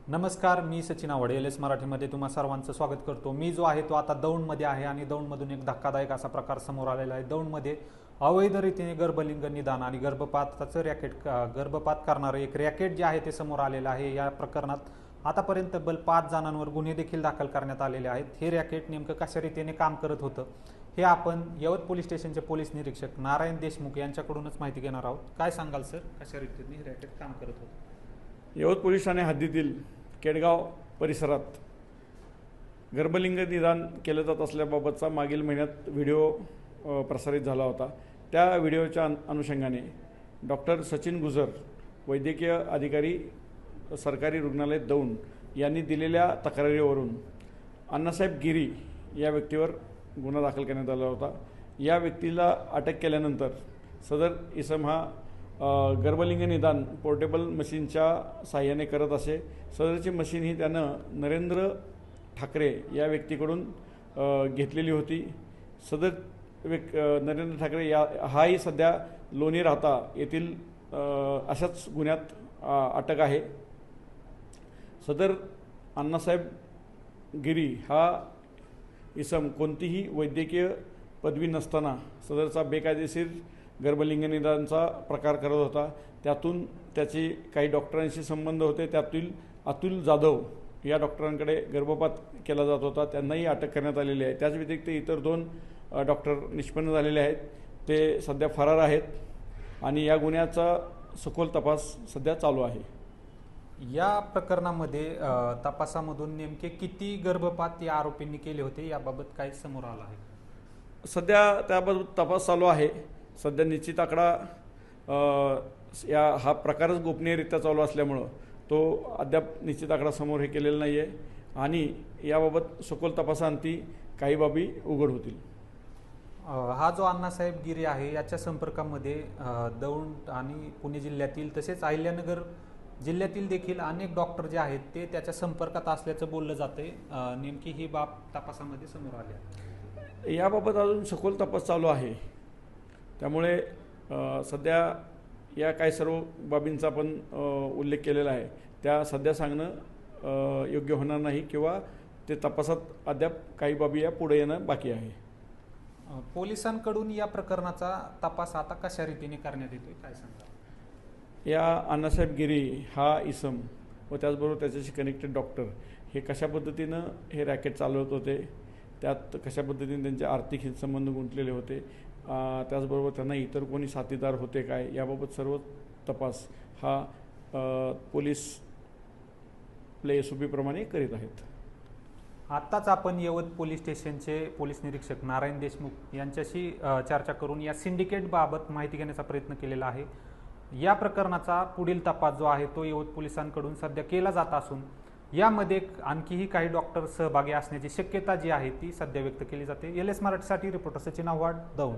नमस्कार, मी सचिन आवडे L S मराठीमध्ये तुम्हा सर्वांचं स्वागत करतो। मी जो आहे तो आता दौंडमध्ये आहे आणि दौंडमधून एक धक्कादायक असा प्रकार समोर आलेला आहे। दौंडमध्ये अवैध रीतीने गर्भलिंग निदान आणि गर्भपाताचं गर्भपात करणारं एक रॅकेट जे आहे ते समोर आलेलं आहे। या प्रकरणात आतापर्यंत तब्बल 5 जणांवर गुन्हे देखील दाखल करण्यात आलेले आहेत। हे रॅकेट नेमकं कशा रीतीने काम करत होतं हे आपण यवत पोलीस स्टेशनचे पोलीस निरीक्षक नारायण देशमुख यांच्याकडूनच माहिती घेणार आहोत। काय सांगाल सर, कशा रीतीने हे रॅकेट काम करत होतं? यवत पोलीस ठाणे हद्दीतील केडगाव परिसरात गर्भलिंग निदान केलं जात असल्याबाबतचा मागील महिन्यात व्हिडिओ प्रसारित झाला होता। त्या व्हिडिओच्या अनुषंगाने डॉक्टर सचिन गुजर, वैद्यकीय अधिकारी, सरकारी रुग्णालय दौंड यांनी दिलेल्या तक्रारीवरून अण्णासाहेब गिरी या व्यक्तीवर गुन्हा दाखल करण्यात आला होता। या व्यक्तीला अटक केल्यानंतर सदर इसम हा गर्भलिंग निदान पोर्टेबल मशीनच्या साहाय्याने करत असे। सदरची मशीन ही त्यानं नरेंद्र ठाकरे या व्यक्तीकडून घेतलेली होती। सदर नरेंद्र ठाकरे हाही सध्या लोणी राहता येथील अशाच गुन्ह्यात अटक आहे। सदर अण्णासाहेब गिरी हा इसम कोणतीही वैद्यकीय पदवी नसताना सदरचा बेकायदेशीर गर्भलिंग निदानचा प्रकार करत होता। त्यातून त्याचे काही डॉक्टरांशी संबंध होते। त्यातील अतुल जाधव या डॉक्टरांकडे गर्भपात केला जात होता, त्यांनाही अटक करण्यात आलेली आहे। त्याच व्यतिरिक्त इतर 2 डॉक्टर निष्पन्न झालेले आहेत, ते सध्या फरार आहेत आणि या गुन्ह्याचा सखोल तपास सध्या चालू आहे। या प्रकरणामध्ये तपासामधून नेमके किती गर्भपात या आरोपींनी केले होते याबाबत काय समोर आलं आहे? सध्या त्याबाबत तपास चालू आहे। सध्या निश्चित आकडा हा प्रकारच गोपनीयरित्या चालू असल्यामुळं तो अद्याप निश्चित आकडा समोर हे केलेला नाही आहे आणि याबाबत सखोल तपासांती काही बाबी उघड होतील। हा जो अण्णासाहेब गिरी आहे याच्या संपर्कामध्ये दौंड आणि पुणे जिल्ह्यातील तसेच अहिल्यानगर जिल्ह्यातील देखील अनेक डॉक्टर जे आहेत ते त्याच्या संपर्कात असल्याचं बोललं जाते। नेमकी ही बाब तपासामध्ये समोर आली आहे। याबाबत अजून सखोल तपास चालू आहे, त्यामुळे सध्या या काही सर्व बाबींचा आपण उल्लेख केलेला आहे, त्या सध्या सांगणं योग्य होणार नाही किंवा ते तपासात अद्याप काही बाबी या पुढे येणं बाकी आहे। पोलिसांकडून या प्रकरणाचा तपास आता कशा रीतीने करण्यात येतोय काय सांगा? या अण्णासाहेब गिरी हा इसम व त्याचबरोबर त्याच्याशी कनेक्टेड डॉक्टर हे कशा पद्धतीनं हे रॅकेट चालवत होते, त्यात कशा पद्धतीने त्यांचे आर्थिक हितसंबंध गुंतलेले होते, त्याचबरोबर त्यांना इतर कोणी साथीदार होते काय, याबाबत सर्व तपास हा पोलीस SOP प्रमाणे करीत आहेत। आत्ताच आपण यवत पोलीस स्टेशनचे पोलीस निरीक्षक नारायण देशमुख यांच्याशी चर्चा करून या सिंडिकेट बाबत माहिती घेण्याचा प्रयत्न केलेला आहे। या प्रकरणाचा पुढील तपास जो आहे तो यवत पोलिसांकडून सध्या केला जात असून यामध्ये आणखीही काही डॉक्टर सहभागी असण्याची शक्यता जी आहे ती सध्या व्यक्त केली जाते। LS मराठीसाठी रिपोर्टर सचिन आव्हाड, दौंड।